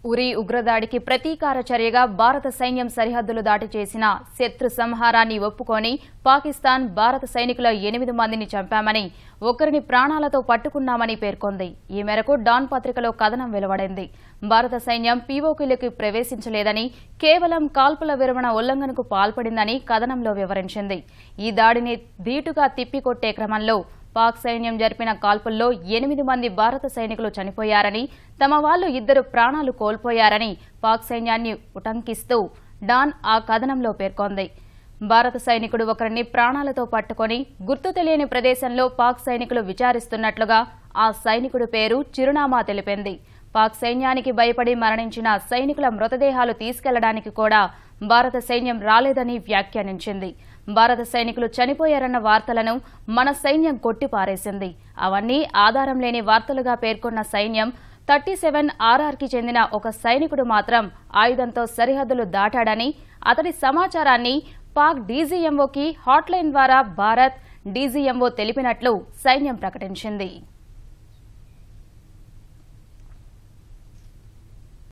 ఉరి ఉగ్రదాడికి ప్రతీకార చర్యగా భారత సైన్యం సరిహద్దులు దాటి చేసిన శత్రు సంహారాన్ని ఒప్పుకొని పాకిస్తాన్ భారత సైనికుల 8 మందిని చంపామని, ఒకరిని ప్రాణాలతో పట్టుకున్నామని పేర్కొంది. ఈ మేరకు డాన్ పత్రికలో కథనం వెలువడింది. భారత సైన్యం పీఓకేలోకి ప్రవేశించలేదని, కేవలం కాల్పుల విరమణ ఉల్లంఘనకు పాల్పడిందని కథనంలో వివరించింది. ఈ దాడిని ధీటుగా తిప్పికొట్టే క్రమంలో పాక్ సైన్యం జరిపిన కాల్పుల్లో 8 మంది భారత సైనికులు చనిపోయారని, తమ వాళ్లు 2 ప్రాణాలు కోల్పోయారని పాక్ సైన్యాన్ని ఉటంకిస్తూ డాన్ ఆ కథనంలో పేర్కొంది. భారత సైనికుడు ఒకరిని ప్రాణాలతో పట్టుకుని గుర్తు తెలియని ప్రదేశంలో పాక్ సైనికులు విచారిస్తున్నట్లుగా ఆ సైనికుడి పేరు, చిరునామా తెలిపింది. పాక్ సైన్యానికి భయపడి మరణించిన సైనికుల మృతదేహాలు తీసుకెళ్లడానికి కూడా భారత సైన్యం రాలేదని వ్యాఖ్యానించింది. భారత సైనికులు చనిపోయారన్న వార్తలను మన సైన్యం కొట్టిపారేసింది. అవన్నీ ఆధారం లేని వార్తలుగా పేర్కొన్న సైన్యం 37RRకి చెందిన ఒక సైనికుడు మాత్రం ఆయుధంతో సరిహద్దులు దాటాడని, అతడి సమాచారాన్ని పాక్ డీజీఎంఓకి హాట్లైన్ ద్వారా భారత్ డీజీఎంఓ తెలిపినట్లు సైన్యం ప్రకటించింది.